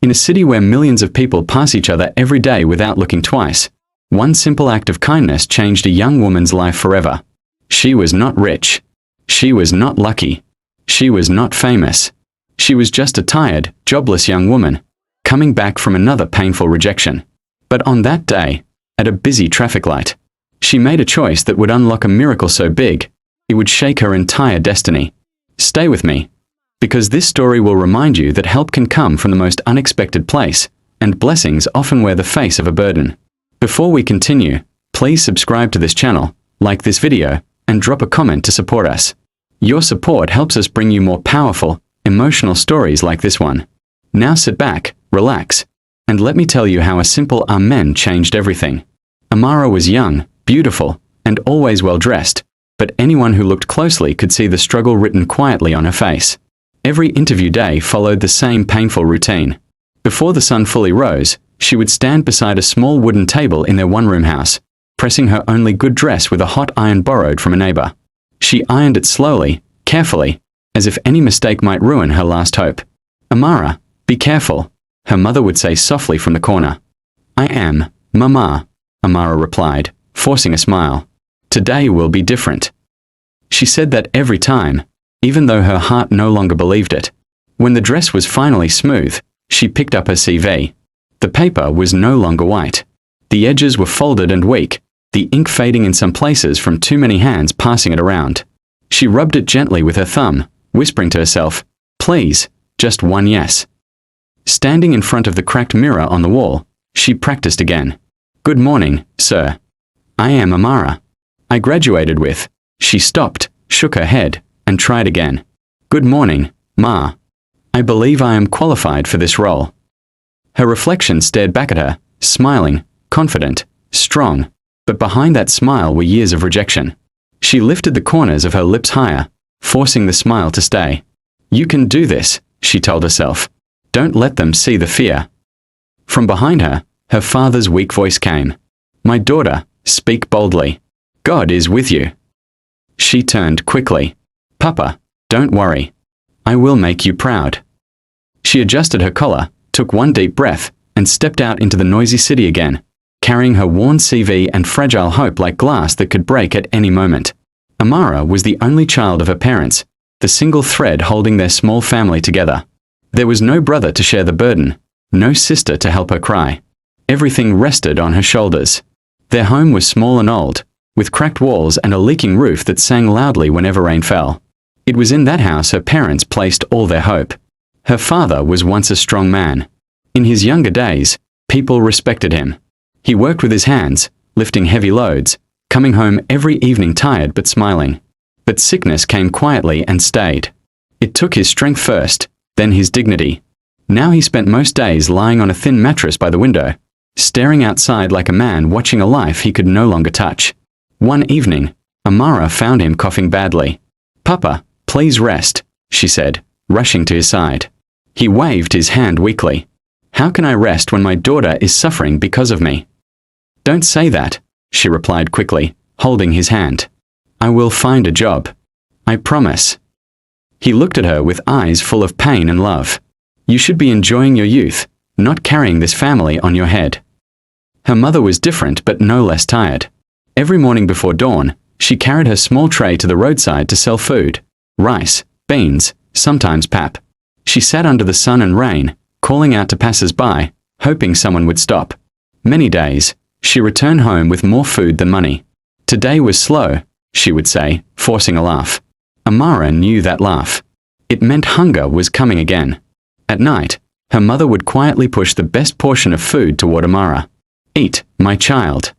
In a city where millions of people pass each other every day without looking twice, one simple act of kindness changed a young woman's life forever. She was not rich. She was not lucky. She was not famous. She was just a tired, jobless young woman, coming back from another painful rejection. But on that day, at a busy traffic light, she made a choice that would unlock a miracle so big, it would shake her entire destiny. Stay with me, because this story will remind you that help can come from the most unexpected place, and blessings often wear the face of a burden. Before we continue, please subscribe to this channel, like this video, and drop a comment to support us. Your support helps us bring you more powerful, emotional stories like this one. Now sit back, relax, and let me tell you how a simple amen changed everything. Amara was young, beautiful, and always well dressed, but anyone who looked closely could see the struggle written quietly on her face. Every interview day followed the same painful routine. Before the sun fully rose, she would stand beside a small wooden table in their one-room house, pressing her only good dress with a hot iron borrowed from a neighbor. She ironed it slowly, carefully, as if any mistake might ruin her last hope. "Amara, be careful," her mother would say softly from the corner. "I am, Mama," Amara replied, forcing a smile. "Today will be different." She said that every time, even though her heart no longer believed it. When the dress was finally smooth, she picked up her CV. The paper was no longer white. The edges were folded and weak, the ink fading in some places from too many hands passing it around. She rubbed it gently with her thumb, whispering to herself, "Please, just one yes." Standing in front of the cracked mirror on the wall, she practiced again. "Good morning, sir. I am Amara. I graduated with..." She stopped, shook her head, and tried again. "Good morning, Ma. I believe I am qualified for this role." Her reflection stared back at her, smiling, confident, strong, but behind that smile were years of rejection. She lifted the corners of her lips higher, forcing the smile to stay. "You can do this," she told herself. "Don't let them see the fear." From behind her, her father's weak voice came. "My daughter, speak boldly. God is with you." She turned quickly. "Papa, don't worry. I will make you proud." She adjusted her collar, took one deep breath, and stepped out into the noisy city again, carrying her worn CV and fragile hope like glass that could break at any moment. Amara was the only child of her parents, the single thread holding their small family together. There was no brother to share the burden, no sister to help her cry. Everything rested on her shoulders. Their home was small and old, with cracked walls and a leaking roof that sang loudly whenever rain fell. It was in that house her parents placed all their hope. Her father was once a strong man. In his younger days, people respected him. He worked with his hands, lifting heavy loads, coming home every evening tired but smiling. But sickness came quietly and stayed. It took his strength first, then his dignity. Now he spent most days lying on a thin mattress by the window, staring outside like a man watching a life he could no longer touch. One evening, Amara found him coughing badly. "Papa, please rest," she said, rushing to his side. He waved his hand weakly. "How can I rest when my daughter is suffering because of me?" "Don't say that," she replied quickly, holding his hand. "I will find a job. I promise." He looked at her with eyes full of pain and love. "You should be enjoying your youth, not carrying this family on your head." Her mother was different but no less tired. Every morning before dawn, she carried her small tray to the roadside to sell food: rice, beans, sometimes pap. She sat under the sun and rain, calling out to passers-by, hoping someone would stop. Many days, she returned home with more food than money. "Today was slow," she would say, forcing a laugh. Amara knew that laugh. It meant hunger was coming again. At night, her mother would quietly push the best portion of food toward Amara. "Eat, my child."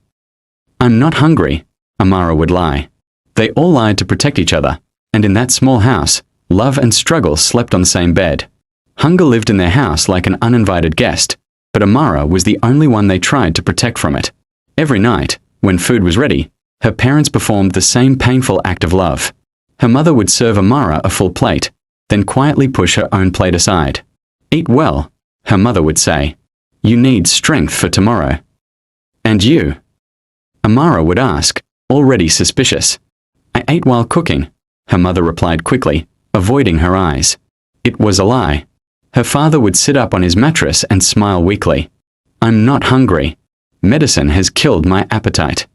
"I'm not hungry," Amara would lie. They all lied to protect each other, and in that small house, love and struggle slept on the same bed. Hunger lived in their house like an uninvited guest, but Amara was the only one they tried to protect from it. Every night, when food was ready, her parents performed the same painful act of love. Her mother would serve Amara a full plate, then quietly push her own plate aside. "Eat well," her mother would say. "You need strength for tomorrow." "And you?" Amara would ask, already suspicious. "I ate while cooking," her mother replied quickly, avoiding her eyes. It was a lie. Her father would sit up on his mattress and smile weakly. I'm not hungry. Medicine has killed my appetite.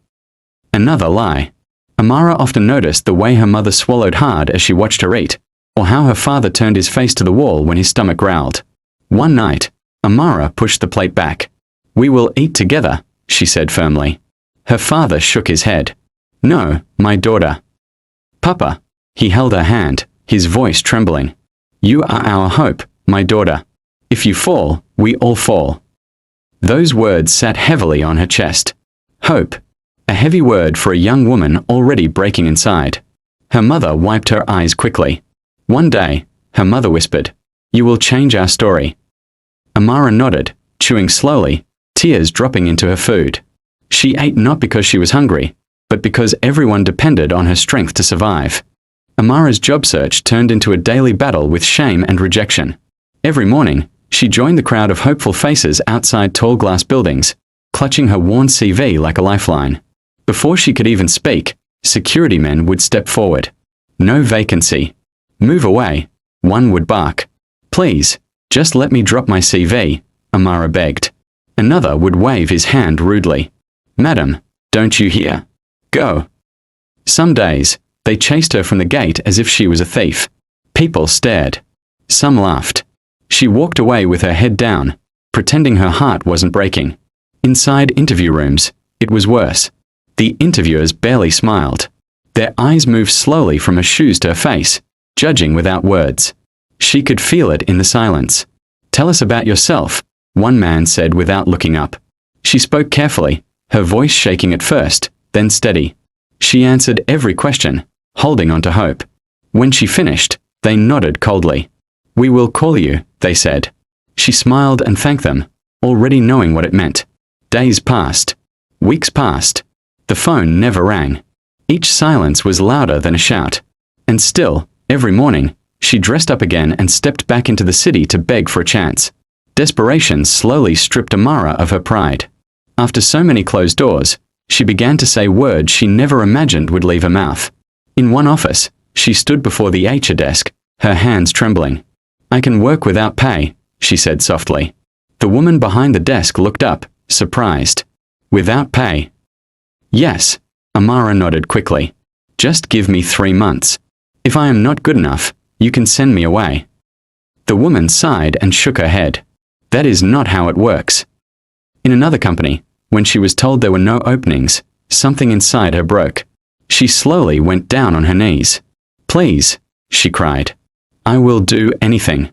Another lie. Amara often noticed the way her mother swallowed hard as she watched her eat, or how her father turned his face to the wall when his stomach growled. One night, Amara pushed the plate back. We will eat together, she said firmly. Her father shook his head. No, my daughter. Papa. He held her hand, his voice trembling. You are our hope, my daughter. If you fall, we all fall. Those words sat heavily on her chest. Hope. A heavy word for a young woman already breaking inside. Her mother wiped her eyes quickly. One day, her mother whispered, You will change our story. Amara nodded, chewing slowly, tears dropping into her food. She ate not because she was hungry, but because everyone depended on her strength to survive. Amara's job search turned into a daily battle with shame and rejection. Every morning, she joined the crowd of hopeful faces outside tall glass buildings, clutching her worn CV like a lifeline. Before she could even speak, security men would step forward. No vacancy. Move away, one would bark. Please, just let me drop my CV, Amara begged. Another would wave his hand rudely. Madam, don't you hear? Go. Some days, they chased her from the gate as if she was a thief. People stared. Some laughed. She walked away with her head down, pretending her heart wasn't breaking. Inside interview rooms, it was worse. The interviewers barely smiled. Their eyes moved slowly from her shoes to her face, judging without words. She could feel it in the silence. Tell us about yourself, one man said without looking up. She spoke carefully, her voice shaking at first, then steady. She answered every question, holding on to hope. When she finished, they nodded coldly. We will call you, they said. She smiled and thanked them, already knowing what it meant. Days passed. Weeks passed. The phone never rang. Each silence was louder than a shout. And still, every morning, she dressed up again and stepped back into the city to beg for a chance. Desperation slowly stripped Amara of her pride. After so many closed doors, she began to say words she never imagined would leave her mouth. In one office, she stood before the HR desk, her hands trembling. I can work without pay, she said softly. The woman behind the desk looked up, surprised. Without pay? Yes, Amara nodded quickly. Just give me 3 months. If I am not good enough, you can send me away. The woman sighed and shook her head. That is not how it works. In another company, when she was told there were no openings, something inside her broke. She slowly went down on her knees. Please, she cried. I will do anything.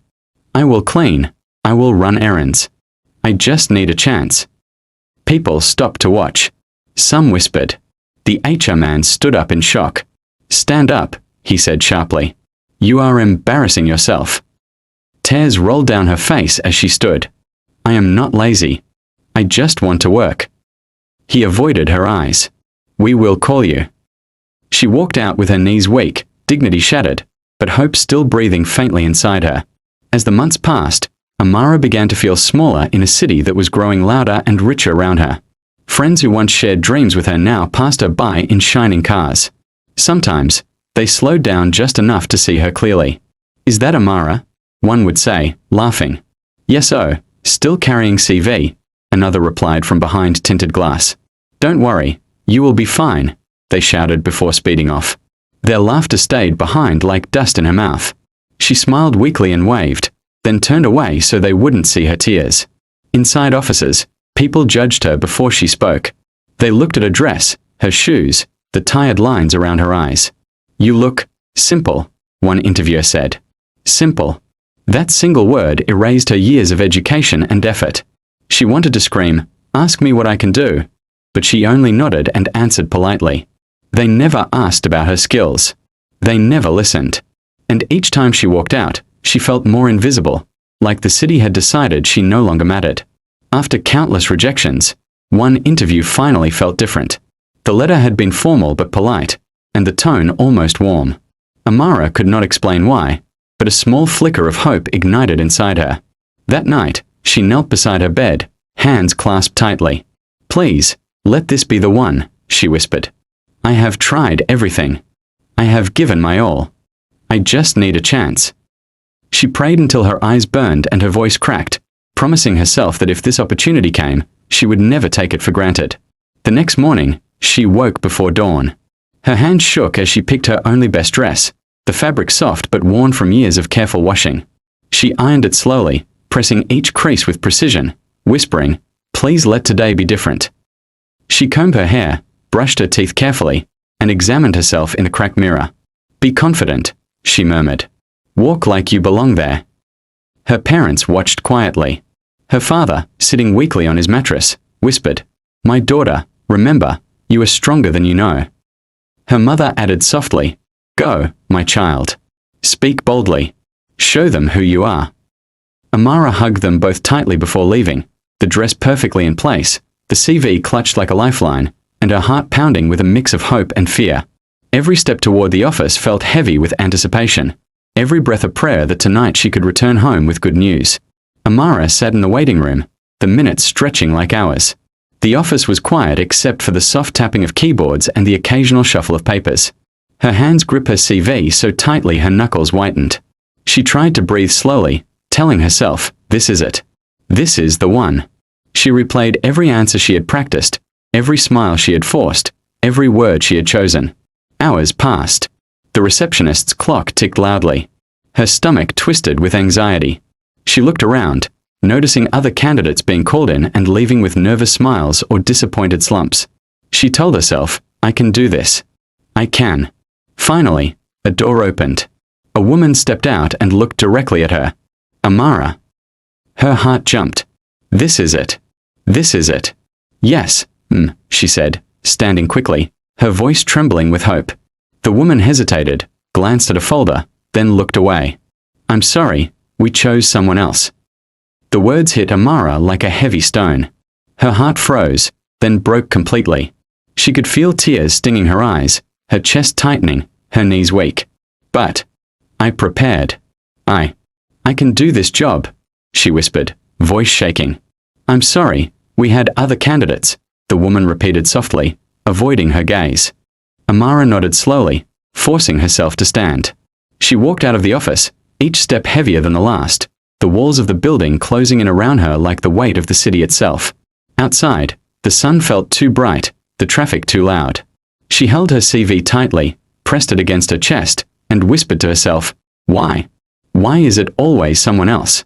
I will clean. I will run errands. I just need a chance. People stopped to watch. Some whispered. The HR man stood up in shock. Stand up, he said sharply. You are embarrassing yourself. Tears rolled down her face as she stood. I am not lazy. I just want to work. He avoided her eyes. We will call you. She walked out with her knees weak, dignity shattered, but hope still breathing faintly inside her. As the months passed, Amara began to feel smaller in a city that was growing louder and richer around her. Friends who once shared dreams with her now passed her by in shining cars. Sometimes, they slowed down just enough to see her clearly. Is that Amara? One would say, laughing. Yes, oh, still carrying CV, another replied from behind tinted glass. Don't worry, you will be fine, they shouted before speeding off. Their laughter stayed behind like dust in her mouth. She smiled weakly and waved, then turned away so they wouldn't see her tears. Inside offices, people judged her before she spoke. They looked at her dress, her shoes, the tired lines around her eyes. You look simple, one interviewer said. Simple. That single word erased her years of education and effort. She wanted to scream, ask me what I can do, but she only nodded and answered politely. They never asked about her skills. They never listened. And each time she walked out, she felt more invisible, like the city had decided she no longer mattered. After countless rejections, one interview finally felt different. The letter had been formal but polite, and the tone almost warm. Amara could not explain why, but a small flicker of hope ignited inside her. That night, she knelt beside her bed, hands clasped tightly. Please, let this be the one, she whispered. I have tried everything. I have given my all. I just need a chance. She prayed until her eyes burned and her voice cracked, promising herself that if this opportunity came, she would never take it for granted. The next morning, she woke before dawn. Her hands shook as she picked her only best dress, the fabric soft but worn from years of careful washing. She ironed it slowly, pressing each crease with precision, whispering, "Please let today be different." She combed her hair, brushed her teeth carefully, and examined herself in the cracked mirror. "Be confident," she murmured. "Walk like you belong there." Her parents watched quietly. Her father, sitting weakly on his mattress, whispered, "My daughter, remember, you are stronger than you know." Her mother added softly, "Go, my child. Speak boldly. Show them who you are." Amara hugged them both tightly before leaving, the dress perfectly in place, the CV clutched like a lifeline, and her heart pounding with a mix of hope and fear. Every step toward the office felt heavy with anticipation, every breath a prayer that tonight she could return home with good news. Amara sat in the waiting room, the minutes stretching like hours. The office was quiet except for the soft tapping of keyboards and the occasional shuffle of papers. Her hands gripped her CV so tightly her knuckles whitened. She tried to breathe slowly, telling herself, "This is it. This is the one." She replayed every answer she had practiced, every smile she had forced, every word she had chosen. Hours passed. The receptionist's clock ticked loudly. Her stomach twisted with anxiety. She looked around, noticing other candidates being called in and leaving with nervous smiles or disappointed slumps. She told herself, "I can do this. I can." Finally, a door opened. A woman stepped out and looked directly at her. Amara. Her heart jumped. "This is it. This is it." "Yes, she said, standing quickly, her voice trembling with hope. The woman hesitated, glanced at a folder, then looked away. "I'm sorry, we chose someone else." The words hit Amara like a heavy stone. Her heart froze, then broke completely. She could feel tears stinging her eyes, her chest tightening, her knees weak. "But I prepared. I can do this job," she whispered, voice shaking. "I'm sorry, we had other candidates," the woman repeated softly, avoiding her gaze. Amara nodded slowly, forcing herself to stand. She walked out of the office, each step heavier than the last, the walls of the building closing in around her like the weight of the city itself. Outside, the sun felt too bright, the traffic too loud. She held her CV tightly, pressed it against her chest, and whispered to herself, "Why? Why is it always someone else?"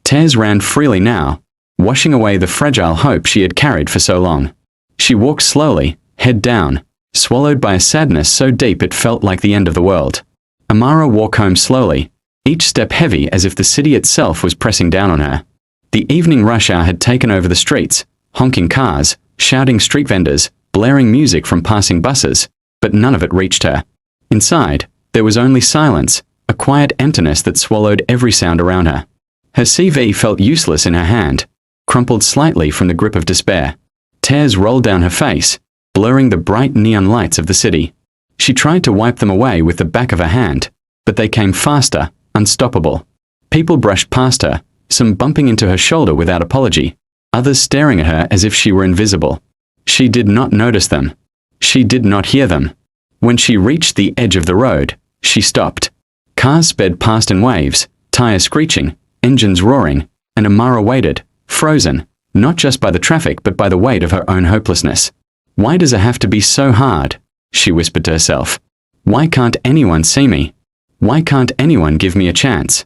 Tears ran freely now, washing away the fragile hope she had carried for so long. She walked slowly, head down, swallowed by a sadness so deep it felt like the end of the world. Amara walked home slowly, each step heavy as if the city itself was pressing down on her. The evening rush hour had taken over the streets, honking cars, shouting street vendors, blaring music from passing buses, but none of it reached her. Inside, there was only silence, a quiet emptiness that swallowed every sound around her. Her CV felt useless in her hand, crumpled slightly from the grip of despair. Tears rolled down her face, blurring the bright neon lights of the city. She tried to wipe them away with the back of her hand, but they came faster, unstoppable. People brushed past her, some bumping into her shoulder without apology, others staring at her as if she were invisible. She did not notice them. She did not hear them. When she reached the edge of the road, she stopped. Cars sped past in waves, tires screeching, engines roaring, and Amara waited, frozen, not just by the traffic but by the weight of her own hopelessness. "Why does it have to be so hard?" she whispered to herself. "Why can't anyone see me? Why can't anyone give me a chance?"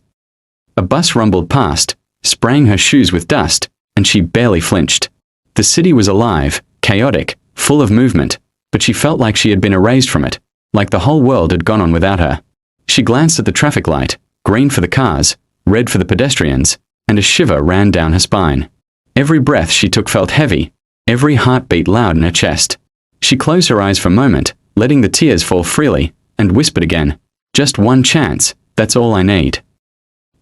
A bus rumbled past, spraying her shoes with dust, and she barely flinched. The city was alive, chaotic, full of movement, but she felt like she had been erased from it, like the whole world had gone on without her. She glanced at the traffic light, green for the cars, red for the pedestrians, and a shiver ran down her spine. Every breath she took felt heavy, every heartbeat loud in her chest. She closed her eyes for a moment, letting the tears fall freely, and whispered again, "Just one chance, that's all I need."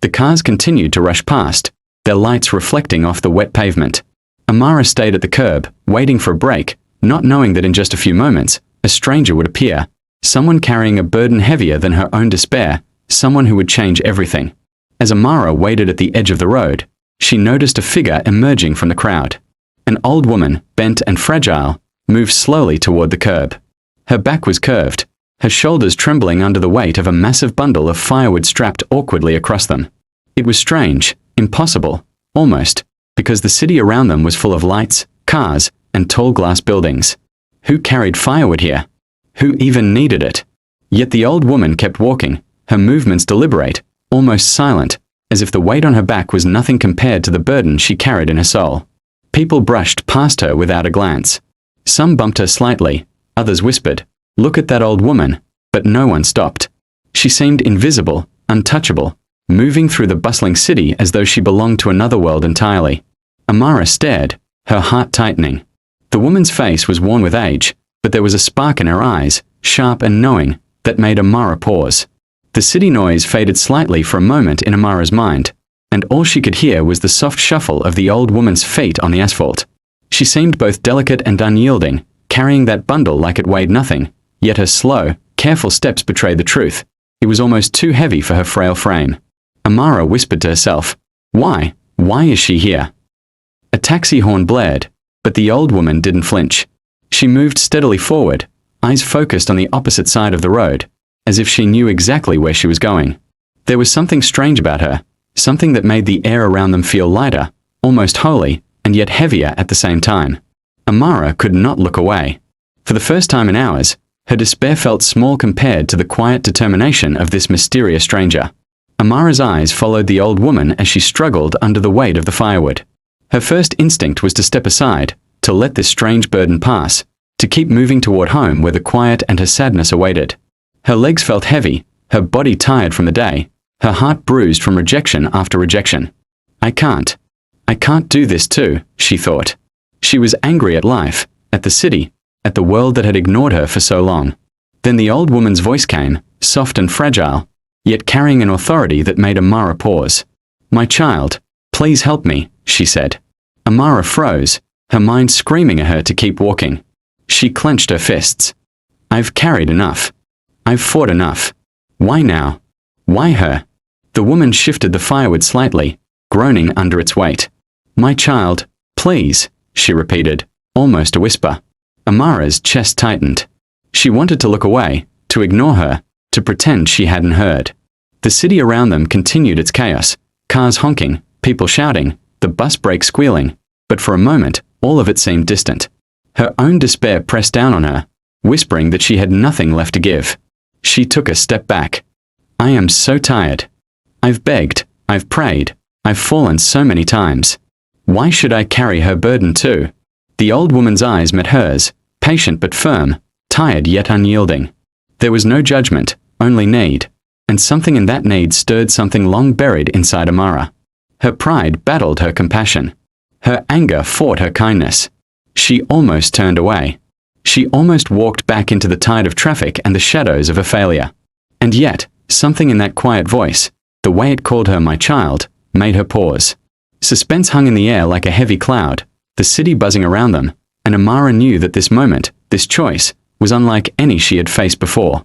The cars continued to rush past, their lights reflecting off the wet pavement. Amara stayed at the curb, waiting for a break, not knowing that in just a few moments, a stranger would appear, someone carrying a burden heavier than her own despair, someone who would change everything. As Amara waited at the edge of the road, she noticed a figure emerging from the crowd. An old woman, bent and fragile, moved slowly toward the curb. Her back was curved, her shoulders trembling under the weight of a massive bundle of firewood strapped awkwardly across them. It was strange, impossible, almost, because the city around them was full of lights, cars, and tall glass buildings. Who carried firewood here? Who even needed it? Yet the old woman kept walking, her movements deliberate, almost silent, as if the weight on her back was nothing compared to the burden she carried in her soul. People brushed past her without a glance. Some bumped her slightly, others whispered, "Look at that old woman," but no one stopped. She seemed invisible, untouchable, moving through the bustling city as though she belonged to another world entirely. Amara stared, her heart tightening. The woman's face was worn with age, but there was a spark in her eyes, sharp and knowing, that made Amara pause. The city noise faded slightly for a moment in Amara's mind, and all she could hear was the soft shuffle of the old woman's feet on the asphalt. She seemed both delicate and unyielding, carrying that bundle like it weighed nothing, yet her slow, careful steps betrayed the truth. It was almost too heavy for her frail frame. Amara whispered to herself, "Why? Why is she here?" A taxi horn blared, but the old woman didn't flinch. She moved steadily forward, eyes focused on the opposite side of the road, as if she knew exactly where she was going. There was something strange about her, something that made the air around them feel lighter, almost holy, and yet heavier at the same time. Amara could not look away. For the first time in hours, her despair felt small compared to the quiet determination of this mysterious stranger. Amara's eyes followed the old woman as she struggled under the weight of the firewood. Her first instinct was to step aside, to let this strange burden pass, to keep moving toward home where the quiet and her sadness awaited. Her legs felt heavy, her body tired from the day, her heart bruised from rejection after rejection. I can't do this too," she thought. She was angry at life, at the city, at the world that had ignored her for so long. Then the old woman's voice came, soft and fragile, yet carrying an authority that made Amara pause. "My child, please help me," she said. Amara froze, her mind screaming at her to keep walking. She clenched her fists. "I've carried enough. I've fought enough. Why now? Why her?" The woman shifted the firewood slightly, groaning under its weight. "My child, please," she repeated, almost a whisper. Amara's chest tightened. She wanted to look away, to ignore her, to pretend she hadn't heard. The city around them continued its chaos, cars honking, people shouting, the bus brake squealing, but for a moment, all of it seemed distant. Her own despair pressed down on her, whispering that she had nothing left to give. She took a step back. "I am so tired. I've begged, I've prayed, I've fallen so many times. Why should I carry her burden too?" The old woman's eyes met hers, patient but firm, tired yet unyielding. There was no judgment, only need, and something in that need stirred something long buried inside Amara. Her pride battled her compassion. Her anger fought her kindness. She almost turned away. She almost walked back into the tide of traffic and the shadows of a failure. And yet, something in that quiet voice, the way it called her "my child," made her pause. Suspense hung in the air like a heavy cloud, the city buzzing around them, and Amara knew that this moment, this choice, was unlike any she had faced before.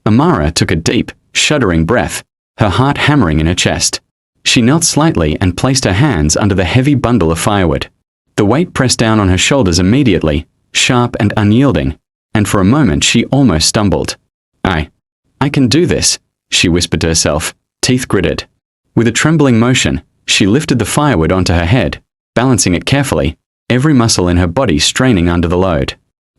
Amara took a deep, shuddering breath, her heart hammering in her chest. She knelt slightly and placed her hands under the heavy bundle of firewood. The weight pressed down on her shoulders immediately, sharp and unyielding, and for a moment she almost stumbled. I can do this," she whispered to herself, teeth gritted. With a trembling motion, she lifted the firewood onto her head, balancing it carefully, every muscle in her body straining under the load.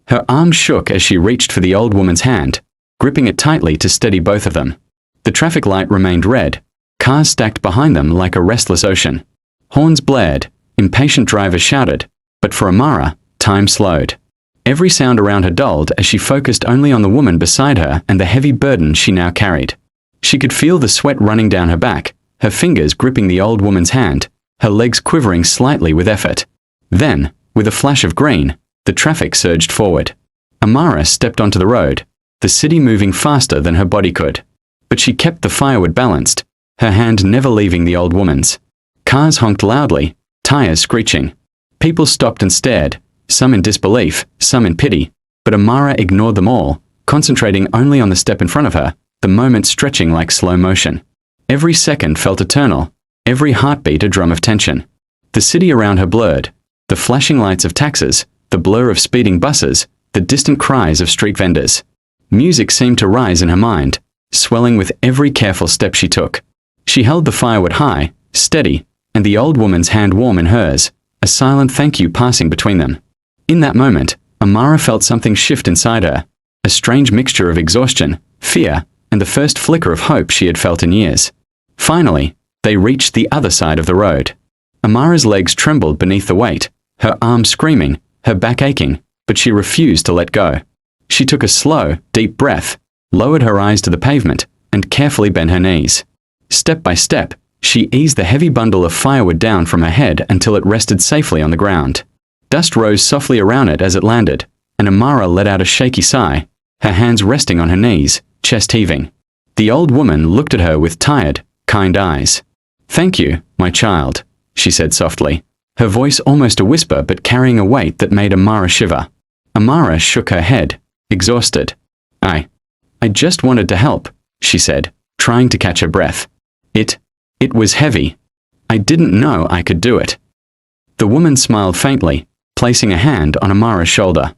Her arms shook as she reached for the old woman's hand, gripping it tightly to steady both of them. The traffic light remained red, cars stacked behind them like a restless ocean. Horns blared, impatient drivers shouted, but for Amara, time slowed. Every sound around her dulled as she focused only on the woman beside her and the heavy burden she now carried. She could feel the sweat running down her back, her fingers gripping the old woman's hand, her legs quivering slightly with effort. Then, with a flash of green, the traffic surged forward. Amara stepped onto the road, the city moving faster than her body could. But she kept the firewood balanced, her hand never leaving the old woman's. Cars honked loudly, tires screeching. People stopped and stared, some in disbelief, some in pity, but Amara ignored them all, concentrating only on the step in front of her, the moment stretching like slow motion. Every second felt eternal, every heartbeat a drum of tension. The city around her blurred, the flashing lights of taxis, the blur of speeding buses, the distant cries of street vendors. Music seemed to rise in her mind, swelling with every careful step she took. She held the firewood high, steady, and the old woman's hand warm in hers, a silent thank you passing between them. In that moment, Amara felt something shift inside her, a strange mixture of exhaustion, fear, and the first flicker of hope she had felt in years. Finally, they reached the other side of the road. Amara's legs trembled beneath the weight, her arms screaming, her back aching, but she refused to let go. She took a slow, deep breath, lowered her eyes to the pavement, and carefully bent her knees. Step by step, she eased the heavy bundle of firewood down from her head until it rested safely on the ground. Dust rose softly around it as it landed, and Amara let out a shaky sigh, her hands resting on her knees, chest heaving. The old woman looked at her with tired, kind eyes. "Thank you, my child," she said softly, her voice almost a whisper but carrying a weight that made Amara shiver. Amara shook her head, exhausted. I just wanted to help," she said, trying to catch her breath. It was heavy. I didn't know I could do it." The woman smiled faintly, placing a hand on Amara's shoulder.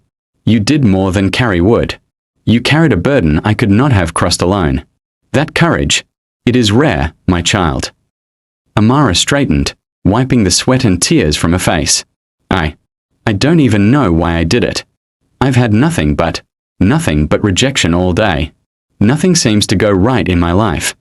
"You did more than carry wood. You carried a burden I could not have crossed alone. That courage, it is rare, my child." Amara straightened, wiping the sweat and tears from her face. I don't even know why I did it. I've had nothing but rejection all day. Nothing seems to go right in my life."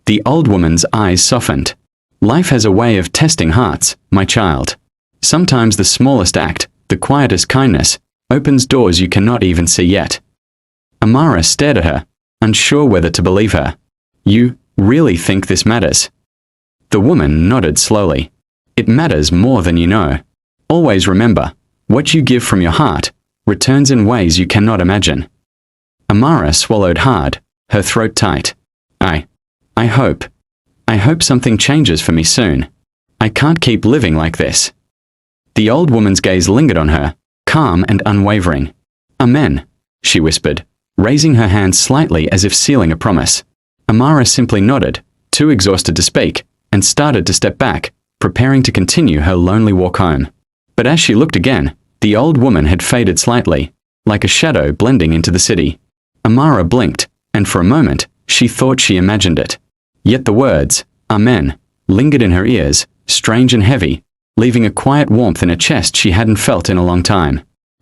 The old woman's eyes softened. "Life has a way of testing hearts, my child. Sometimes the smallest act, the quietest kindness, opens doors you cannot even see yet." Amara stared at her, unsure whether to believe her. "You really think this matters?" The woman nodded slowly. "It matters more than you know. Always remember, what you give from your heart returns in ways you cannot imagine." Amara swallowed hard, her throat tight. I hope something changes for me soon. I can't keep living like this." The old woman's gaze lingered on her, calm and unwavering. "Amen," she whispered, raising her hand slightly as if sealing a promise. Amara simply nodded, too exhausted to speak, and started to step back, preparing to continue her lonely walk home. But as she looked again, the old woman had faded slightly, like a shadow blending into the city. Amara blinked, and for a moment, she thought she imagined it. Yet the words, "Amen," lingered in her ears, strange and heavy, leaving a quiet warmth in her chest she hadn't felt in a long time.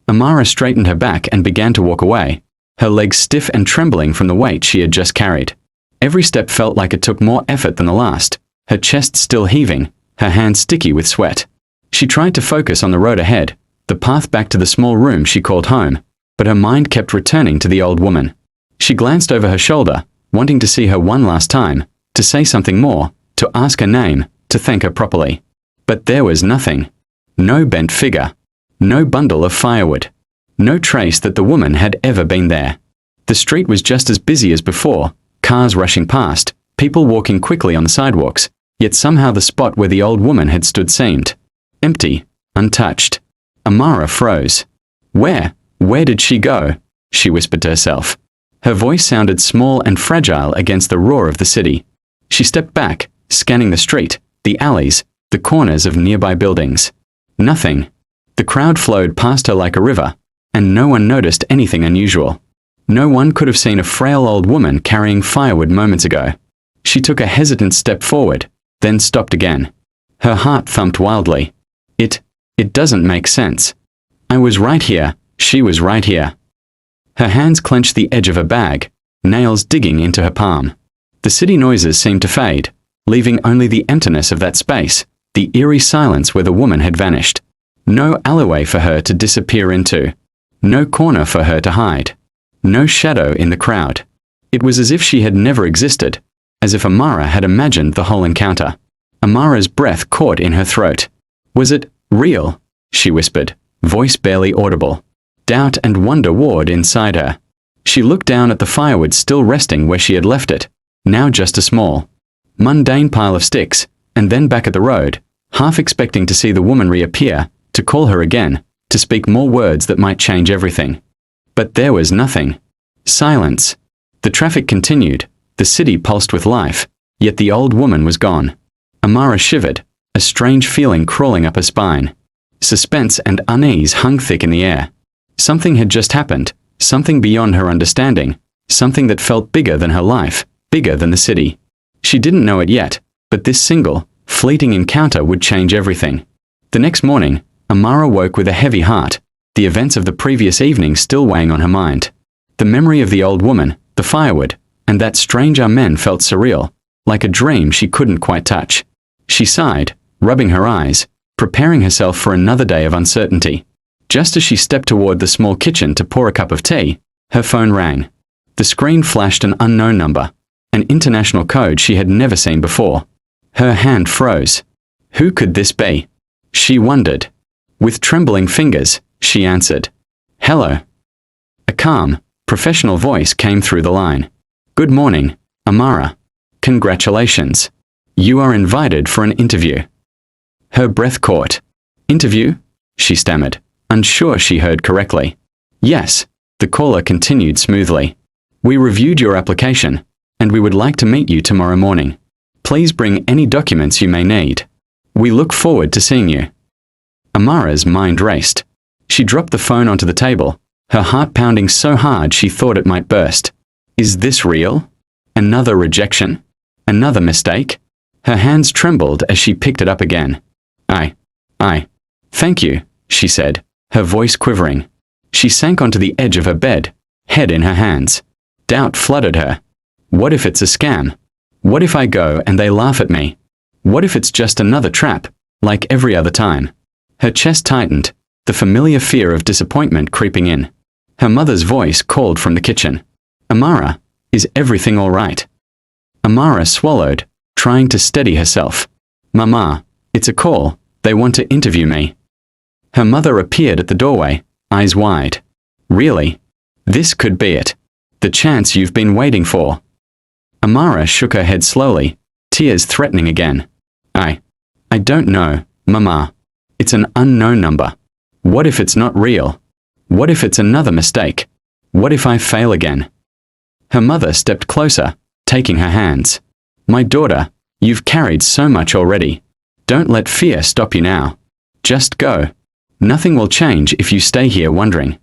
Amara straightened her back and began to walk away, her legs stiff and trembling from the weight she had just carried. Every step felt like it took more effort than the last, her chest still heaving, her hands sticky with sweat. She tried to focus on the road ahead, the path back to the small room she called home, but her mind kept returning to the old woman. She glanced over her shoulder, wanting to see her one last time, to say something more, to ask her name, to thank her properly. But there was nothing. No bent figure. No bundle of firewood. No trace that the woman had ever been there. The street was just as busy as before, cars rushing past, people walking quickly on the sidewalks, yet somehow the spot where the old woman had stood seemed empty, untouched. Amara froze. Where did she go?" she whispered to herself. Her voice sounded small and fragile against the roar of the city. She stepped back, scanning the street, the alleys, the corners of nearby buildings. Nothing. The crowd flowed past her like a river, and no one noticed anything unusual. No one could have seen a frail old woman carrying firewood moments ago. She took a hesitant step forward, then stopped again. Her heart thumped wildly. It doesn't make sense. I was right here, she was right here. Her hands clenched the edge of her bag, nails digging into her palm. The city noises seemed to fade, leaving only the emptiness of that space, the eerie silence where the woman had vanished. No alleyway for her to disappear into. No corner for her to hide. No shadow in the crowd. It was as if she had never existed, as if Amara had imagined the whole encounter. Amara's breath caught in her throat. "Was it real?" she whispered, voice barely audible. Doubt and wonder warred inside her. She looked down at the firewood still resting where she had left it, now just a small, mundane pile of sticks, and then back at the road, half expecting to see the woman reappear, to call her again, to speak more words that might change everything. But there was nothing. Silence. The traffic continued, the city pulsed with life, yet the old woman was gone. Amara shivered, a strange feeling crawling up her spine. Suspense and unease hung thick in the air. Something had just happened, something beyond her understanding, something that felt bigger than her life, bigger than the city. She didn't know it yet, but this single, fleeting encounter would change everything. The next morning, Amara woke with a heavy heart, the events of the previous evening still weighing on her mind. The memory of the old woman, the firewood, and that strange amen felt surreal, like a dream she couldn't quite touch. She sighed, rubbing her eyes, preparing herself for another day of uncertainty. Just as she stepped toward the small kitchen to pour a cup of tea, her phone rang. The screen flashed an unknown number, an international code she had never seen before. Her hand froze. Who could this be? She wondered. With trembling fingers, she answered. Hello. A calm, professional voice came through the line. Good morning, Amara. Congratulations. You are invited for an interview. Her breath caught. Interview? She stammered, unsure she heard correctly. Yes, the caller continued smoothly. We reviewed your application, and we would like to meet you tomorrow morning. Please bring any documents you may need. We look forward to seeing you. Amara's mind raced. She dropped the phone onto the table, her heart pounding so hard she thought it might burst. Is this real? Another rejection? Another mistake? Her hands trembled as she picked it up again. Thank you, she said, her voice quivering. She sank onto the edge of her bed, head in her hands. Doubt flooded her. What if it's a scam? What if I go and they laugh at me? What if it's just another trap, like every other time? Her chest tightened, the familiar fear of disappointment creeping in. Her mother's voice called from the kitchen. Amara, is everything all right? Amara swallowed, trying to steady herself. Mama, it's a call. They want to interview me. Her mother appeared at the doorway, eyes wide. Really? This could be it. The chance you've been waiting for. Amara shook her head slowly, tears threatening again. I don't know, Mama. It's an unknown number. What if it's not real? What if it's another mistake? What if I fail again? Her mother stepped closer, taking her hands. My daughter, you've carried so much already. Don't let fear stop you now. Just go. Nothing will change if you stay here wondering.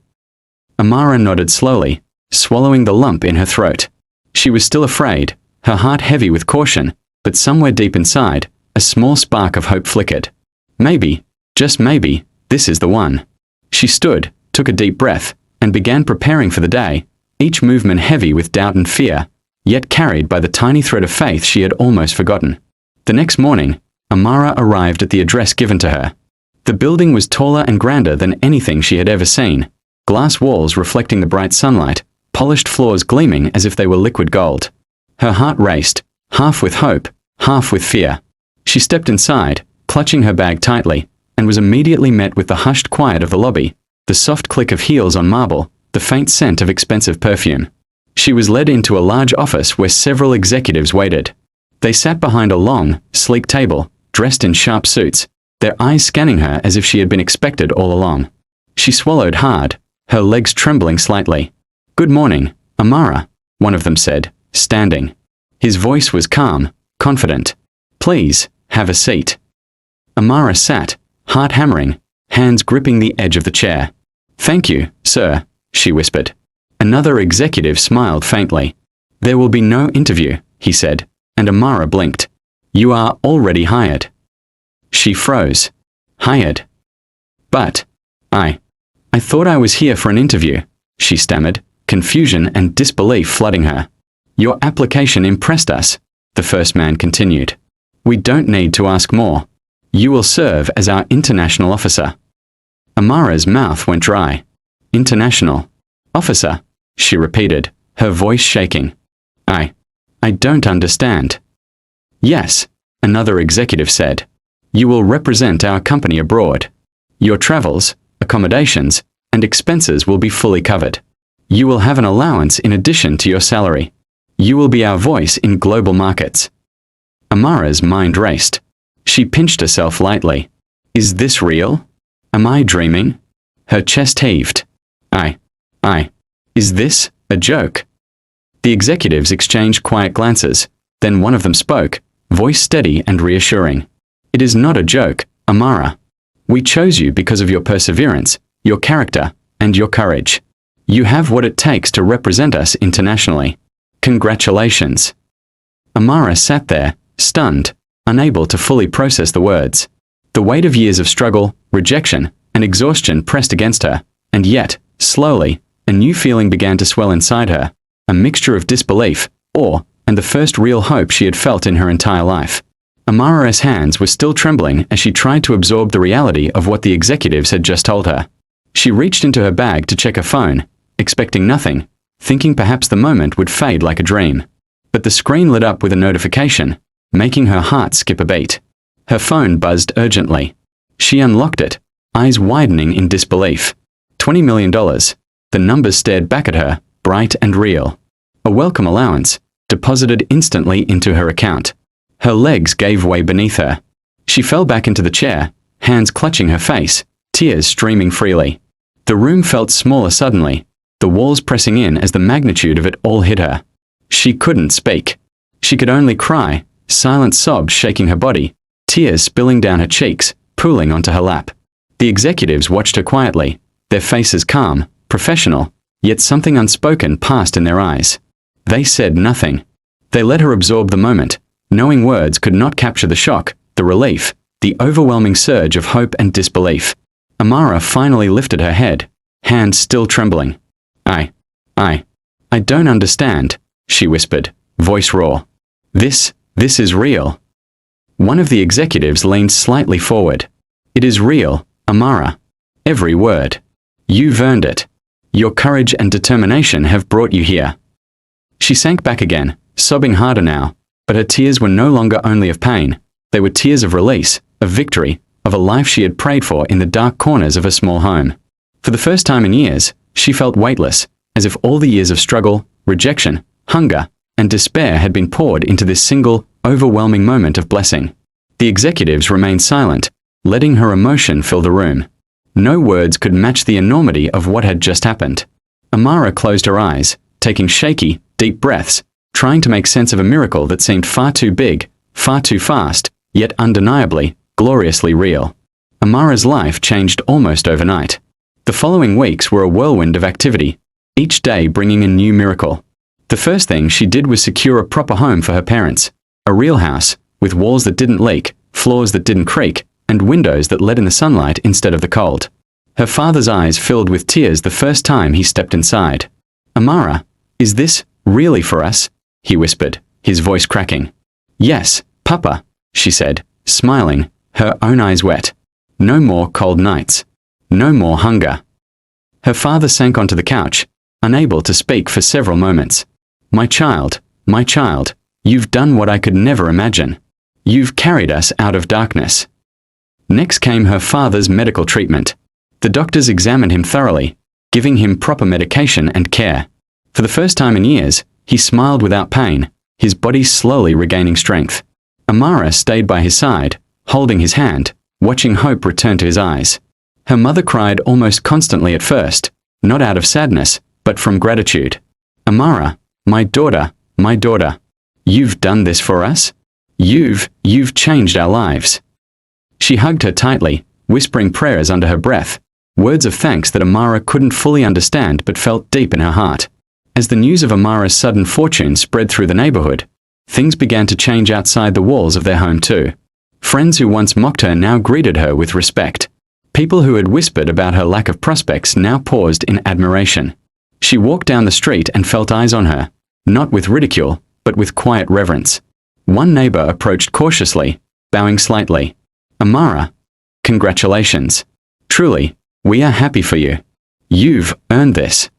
Amara nodded slowly, swallowing the lump in her throat. She was still afraid, her heart heavy with caution, but somewhere deep inside, a small spark of hope flickered. Maybe, just maybe, this is the one. She stood, took a deep breath, and began preparing for the day, each movement heavy with doubt and fear, yet carried by the tiny thread of faith she had almost forgotten. The next morning, Amara arrived at the address given to her. The building was taller and grander than anything she had ever seen, glass walls reflecting the bright sunlight, polished floors gleaming as if they were liquid gold. Her heart raced, half with hope, half with fear. She stepped inside, clutching her bag tightly, and was immediately met with the hushed quiet of the lobby, the soft click of heels on marble, the faint scent of expensive perfume. She was led into a large office where several executives waited. They sat behind a long, sleek table, dressed in sharp suits, their eyes scanning her as if she had been expected all along. She swallowed hard, her legs trembling slightly. Good morning, Amara, one of them said, standing. His voice was calm, confident. Please, have a seat. Amara sat, heart hammering, hands gripping the edge of the chair. Thank you, sir, she whispered. Another executive smiled faintly. There will be no interview, he said, and Amara blinked. You are already hired. She froze. Hired? But, I thought I was here for an interview, she stammered, confusion and disbelief flooding her. Your application impressed us, the first man continued. We don't need to ask more. You will serve as our international officer. Amara's mouth went dry. International officer, she repeated, her voice shaking. I don't understand. Yes, another executive said. You will represent our company abroad. Your travels, accommodations, and expenses will be fully covered. You will have an allowance in addition to your salary. You will be our voice in global markets. Amara's mind raced. She pinched herself lightly. Is this real? Am I dreaming? Her chest heaved. Is this a joke? The executives exchanged quiet glances, then one of them spoke, voice steady and reassuring. It is not a joke, Amara. We chose you because of your perseverance, your character, and your courage. You have what it takes to represent us internationally. Congratulations." Amara sat there, stunned, unable to fully process the words. The weight of years of struggle, rejection, and exhaustion pressed against her, and yet, slowly, a new feeling began to swell inside her, a mixture of disbelief, awe, and the first real hope she had felt in her entire life. Amara's hands were still trembling as she tried to absorb the reality of what the executives had just told her. She reached into her bag to check her phone, expecting nothing, thinking perhaps the moment would fade like a dream. But the screen lit up with a notification, making her heart skip a beat. Her phone buzzed urgently. She unlocked it, eyes widening in disbelief. $20 million. The numbers stared back at her, bright and real. A welcome allowance, deposited instantly into her account. Her legs gave way beneath her. She fell back into the chair, hands clutching her face, tears streaming freely. The room felt smaller suddenly, the walls pressing in as the magnitude of it all hit her. She couldn't speak. She could only cry, silent sobs shaking her body, tears spilling down her cheeks, pooling onto her lap. The executives watched her quietly, their faces calm, professional, yet something unspoken passed in their eyes. They said nothing. They let her absorb the moment, knowing words could not capture the shock, the relief, the overwhelming surge of hope and disbelief. Amara finally lifted her head, hands still trembling. I don't understand, she whispered, voice raw. This is real. One of the executives leaned slightly forward. It is real, Amara. Every word. You've earned it. Your courage and determination have brought you here. She sank back again, sobbing harder now, but her tears were no longer only of pain. They were tears of release, of victory, of a life she had prayed for in the dark corners of her small home. For the first time in years, she felt weightless, as if all the years of struggle, rejection, hunger, and despair had been poured into this single, overwhelming moment of blessing. The executives remained silent, letting her emotion fill the room. No words could match the enormity of what had just happened. Amara closed her eyes, taking shaky, deep breaths, trying to make sense of a miracle that seemed far too big, far too fast, yet undeniably, gloriously real. Amara's life changed almost overnight. The following weeks were a whirlwind of activity, each day bringing a new miracle. The first thing she did was secure a proper home for her parents, a real house, with walls that didn't leak, floors that didn't creak, and windows that let in the sunlight instead of the cold. Her father's eyes filled with tears the first time he stepped inside. "Amara, is this really for us?" he whispered, his voice cracking. "Yes, Papa," she said, smiling, her own eyes wet. No more cold nights. No more hunger. Her father sank onto the couch, unable to speak for several moments. My child, you've done what I could never imagine. You've carried us out of darkness." Next came her father's medical treatment. The doctors examined him thoroughly, giving him proper medication and care. For the first time in years, he smiled without pain, his body slowly regaining strength. Amara stayed by his side, holding his hand, watching hope return to his eyes. Her mother cried almost constantly at first, not out of sadness, but from gratitude. "Amara, my daughter, you've done this for us? You've changed our lives." She hugged her tightly, whispering prayers under her breath, words of thanks that Amara couldn't fully understand but felt deep in her heart. As the news of Amara's sudden fortune spread through the neighborhood, things began to change outside the walls of their home too. Friends who once mocked her now greeted her with respect. People who had whispered about her lack of prospects now paused in admiration. She walked down the street and felt eyes on her, not with ridicule, but with quiet reverence. One neighbor approached cautiously, bowing slightly. "Amara, congratulations. Truly, we are happy for you. You've earned this."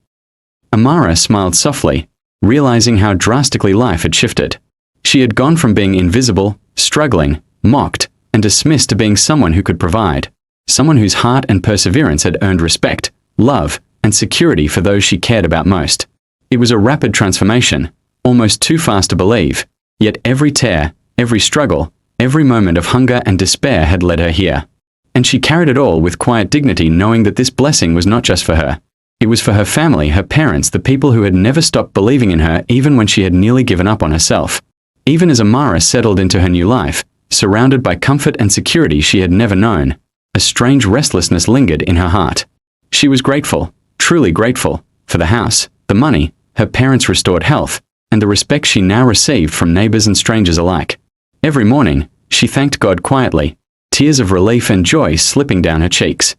Amara smiled softly, realizing how drastically life had shifted. She had gone from being invisible, struggling, mocked, and dismissed to being someone who could provide, someone whose heart and perseverance had earned respect, love, and security for those she cared about most. It was a rapid transformation, almost too fast to believe, yet every tear, every struggle, every moment of hunger and despair had led her here. And she carried it all with quiet dignity, knowing that this blessing was not just for her. It was for her family, her parents, the people who had never stopped believing in her even when she had nearly given up on herself. Even as Amara settled into her new life, surrounded by comfort and security she had never known, a strange restlessness lingered in her heart. She was grateful, truly grateful, for the house, the money, her parents' restored health, and the respect she now received from neighbors and strangers alike. Every morning, she thanked God quietly, tears of relief and joy slipping down her cheeks.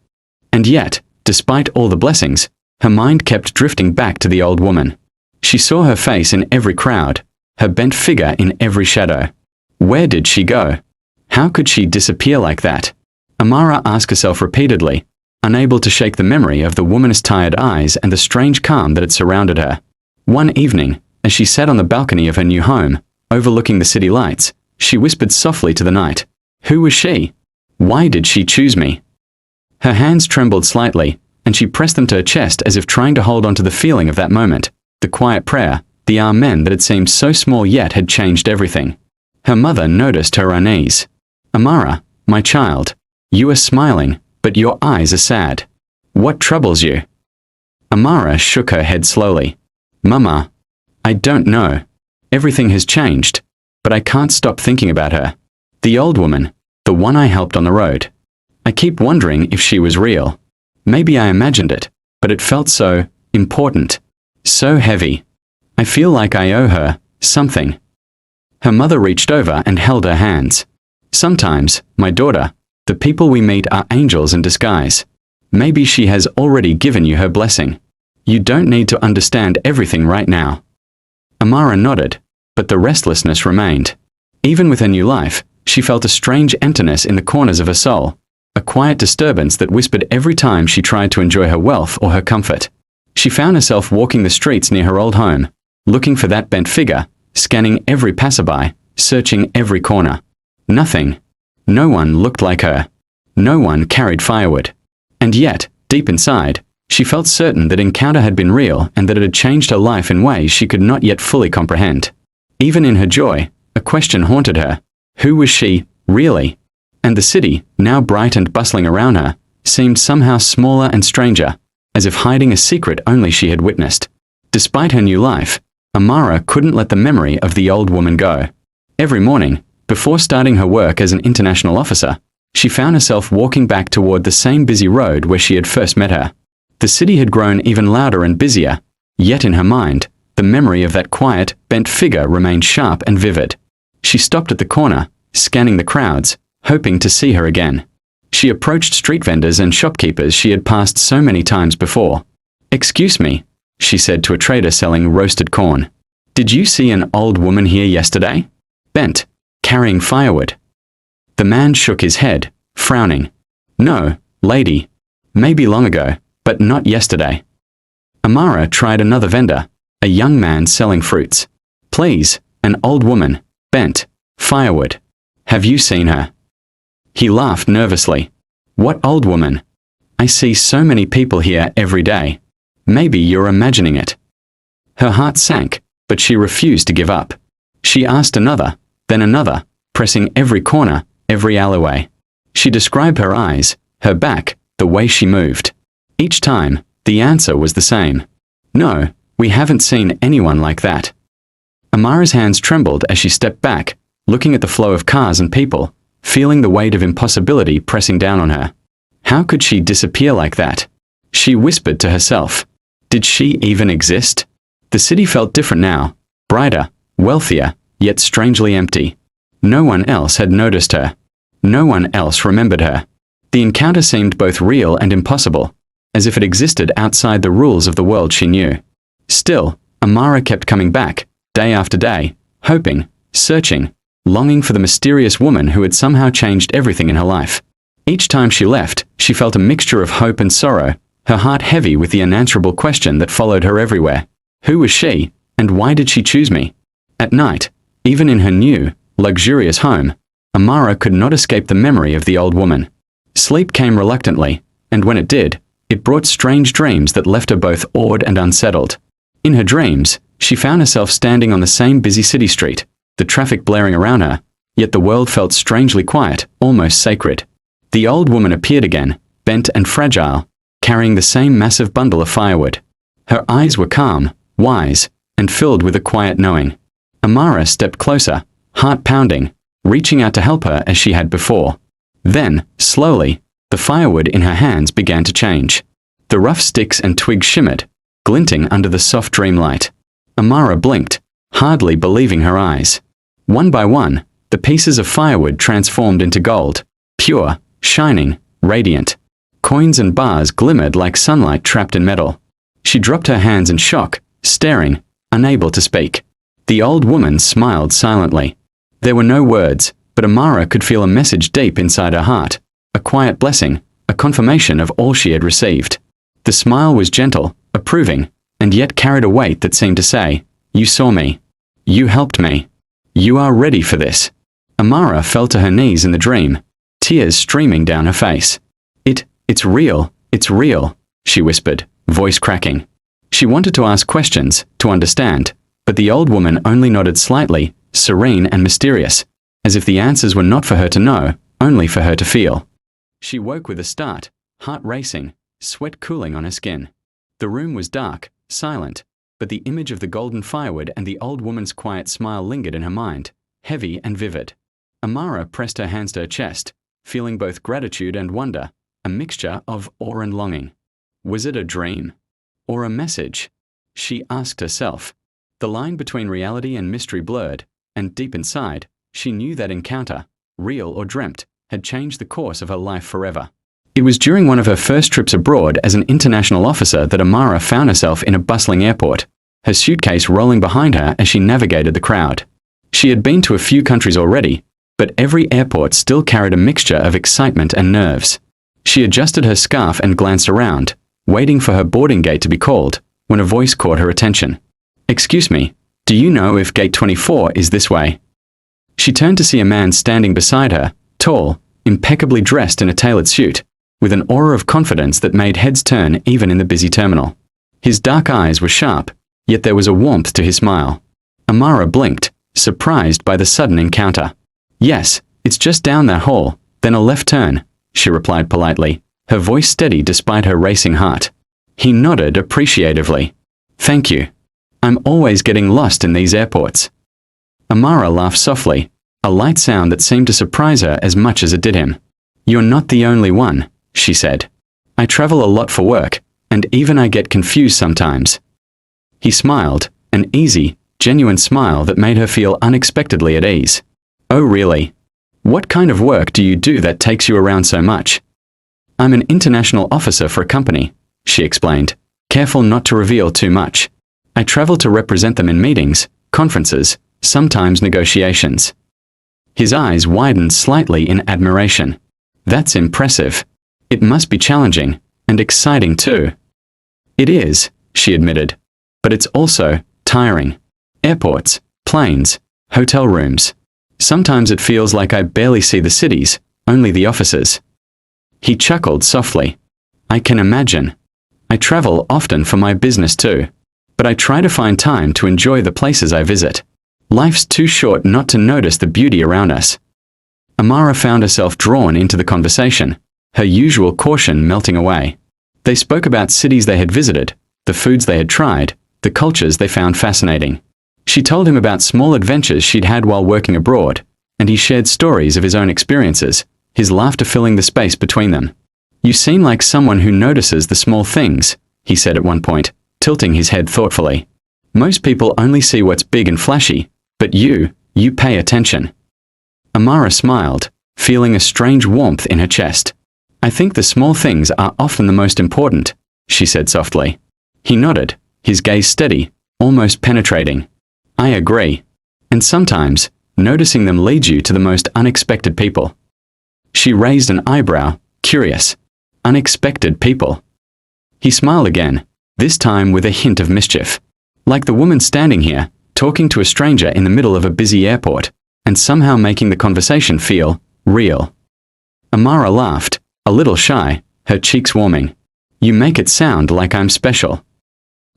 And yet, despite all the blessings, her mind kept drifting back to the old woman. She saw her face in every crowd, her bent figure in every shadow. Where did she go? How could she disappear like that? Amara asked herself repeatedly, unable to shake the memory of the woman's tired eyes and the strange calm that had surrounded her. One evening, as she sat on the balcony of her new home, overlooking the city lights, she whispered softly to the night, "Who was she? Why did she choose me?" Her hands trembled slightly, and she pressed them to her chest as if trying to hold on to the feeling of that moment, the quiet prayer, the amen that had seemed so small yet had changed everything. Her mother noticed her unease. "Amara, my child, you are smiling, but your eyes are sad. What troubles you?" Amara shook her head slowly. "Mama, I don't know. Everything has changed, but I can't stop thinking about her. The old woman, the one I helped on the road. I keep wondering if she was real. Maybe I imagined it, but it felt so important, so heavy. I feel like I owe her something." Her mother reached over and held her hands. "Sometimes, my daughter, the people we meet are angels in disguise. Maybe she has already given you her blessing. You don't need to understand everything right now." Amara nodded, but the restlessness remained. Even with her new life, she felt a strange emptiness in the corners of her soul, a quiet disturbance that whispered every time she tried to enjoy her wealth or her comfort. She found herself walking the streets near her old home, looking for that bent figure, scanning every passerby, searching every corner. Nothing. No one looked like her. No one carried firewood. And yet, deep inside, she felt certain that encounter had been real and that it had changed her life in ways she could not yet fully comprehend. Even in her joy, a question haunted her. Who was she, really? And the city, now bright and bustling around her, seemed somehow smaller and stranger, as if hiding a secret only she had witnessed. Despite her new life, Amara couldn't let the memory of the old woman go. Every morning, before starting her work as an international officer, she found herself walking back toward the same busy road where she had first met her. The city had grown even louder and busier, yet in her mind, the memory of that quiet, bent figure remained sharp and vivid. She stopped at the corner, scanning the crowds, hoping to see her again. She approached street vendors and shopkeepers she had passed so many times before. "Excuse me," she said to a trader selling roasted corn. "Did you see an old woman here yesterday? Bent, carrying firewood?" The man shook his head, frowning. "No, lady. Maybe long ago, but not yesterday." Amara tried another vendor, a young man selling fruits. "Please, an old woman, bent, firewood. Have you seen her?" He laughed nervously. "What old woman? I see so many people here every day. Maybe you're imagining it." Her heart sank, but she refused to give up. She asked another, then another, pressing every corner, every alleyway. She described her eyes, her back, the way she moved. Each time, the answer was the same. "No, we haven't seen anyone like that." Amara's hands trembled as she stepped back, looking at the flow of cars and people, feeling the weight of impossibility pressing down on her. How could she disappear like that? She whispered to herself. Did she even exist? The city felt different now, brighter, wealthier, yet strangely empty. No one else had noticed her. No one else remembered her. The encounter seemed both real and impossible, as if it existed outside the rules of the world she knew. Still, Amara kept coming back, day after day, hoping, searching, longing for the mysterious woman who had somehow changed everything in her life. Each time she left, she felt a mixture of hope and sorrow, her heart heavy with the unanswerable question that followed her everywhere. Who was she, and why did she choose me? At night, even in her new, luxurious home, Amara could not escape the memory of the old woman. Sleep came reluctantly, and when it did, it brought strange dreams that left her both awed and unsettled. In her dreams, she found herself standing on the same busy city street, the traffic blaring around her, yet the world felt strangely quiet, almost sacred. The old woman appeared again, bent and fragile, carrying the same massive bundle of firewood. Her eyes were calm, wise, and filled with a quiet knowing. Amara stepped closer, heart pounding, reaching out to help her as she had before. Then, slowly, the firewood in her hands began to change. The rough sticks and twigs shimmered, glinting under the soft dreamlight. Amara blinked, hardly believing her eyes. One by one, the pieces of firewood transformed into gold, pure, shining, radiant. Coins and bars glimmered like sunlight trapped in metal. She dropped her hands in shock, staring, unable to speak. The old woman smiled silently. There were no words, but Amara could feel a message deep inside her heart, a quiet blessing, a confirmation of all she had received. The smile was gentle, approving, and yet carried a weight that seemed to say, "You saw me. You helped me. You are ready for this." Amara fell to her knees in the dream, tears streaming down her face. It's real, she whispered, voice cracking. She wanted to ask questions, to understand, but the old woman only nodded slightly, serene and mysterious, as if the answers were not for her to know, only for her to feel. She woke with a start, heart racing, sweat cooling on her skin. The room was dark, silent, but the image of the golden firewood and the old woman's quiet smile lingered in her mind, heavy and vivid. Amara pressed her hands to her chest, feeling both gratitude and wonder, a mixture of awe and longing. Was it a dream? Or a message? She asked herself. The line between reality and mystery blurred, and deep inside, she knew that encounter, real or dreamt, had changed the course of her life forever. It was during one of her first trips abroad as an international officer that Amara found herself in a bustling airport, her suitcase rolling behind her as she navigated the crowd. She had been to a few countries already, but every airport still carried a mixture of excitement and nerves. She adjusted her scarf and glanced around, waiting for her boarding gate to be called, when a voice caught her attention. "Excuse me, do you know if gate 24 is this way?" She turned to see a man standing beside her, tall, impeccably dressed in a tailored suit, with an aura of confidence that made heads turn even in the busy terminal. His dark eyes were sharp, yet there was a warmth to his smile. Amara blinked, surprised by the sudden encounter. "Yes, it's just down that hall, then a left turn," she replied politely, her voice steady despite her racing heart. He nodded appreciatively. "Thank you. I'm always getting lost in these airports." Amara laughed softly, a light sound that seemed to surprise her as much as it did him. "You're not the only one," she said. "I travel a lot for work, and even I get confused sometimes." He smiled, an easy, genuine smile that made her feel unexpectedly at ease. "Oh really? What kind of work do you do that takes you around so much?" "I'm an international officer for a company," she explained, careful not to reveal too much. "I travel to represent them in meetings, conferences, sometimes negotiations." His eyes widened slightly in admiration. "That's impressive. It must be challenging, and exciting too." "It is," she admitted, "but it's also tiring. Airports, planes, hotel rooms. Sometimes it feels like I barely see the cities, only the offices." He chuckled softly. "I can imagine. I travel often for my business too, but I try to find time to enjoy the places I visit. Life's too short not to notice the beauty around us." Amara found herself drawn into the conversation, her usual caution melting away. They spoke about cities they had visited, the foods they had tried, the cultures they found fascinating. She told him about small adventures she'd had while working abroad, and he shared stories of his own experiences, his laughter filling the space between them. "You seem like someone who notices the small things," he said at one point, tilting his head thoughtfully. "Most people only see what's big and flashy, but you pay attention." Amara smiled, feeling a strange warmth in her chest. "I think the small things are often the most important," she said softly. He nodded, his gaze steady, almost penetrating. "I agree. And sometimes, noticing them leads you to the most unexpected people." She raised an eyebrow, curious. "Unexpected people?" He smiled again, this time with a hint of mischief. "Like the woman standing here, talking to a stranger in the middle of a busy airport, and somehow making the conversation feel real." Amara laughed, a little shy, her cheeks warming. "You make it sound like I'm special."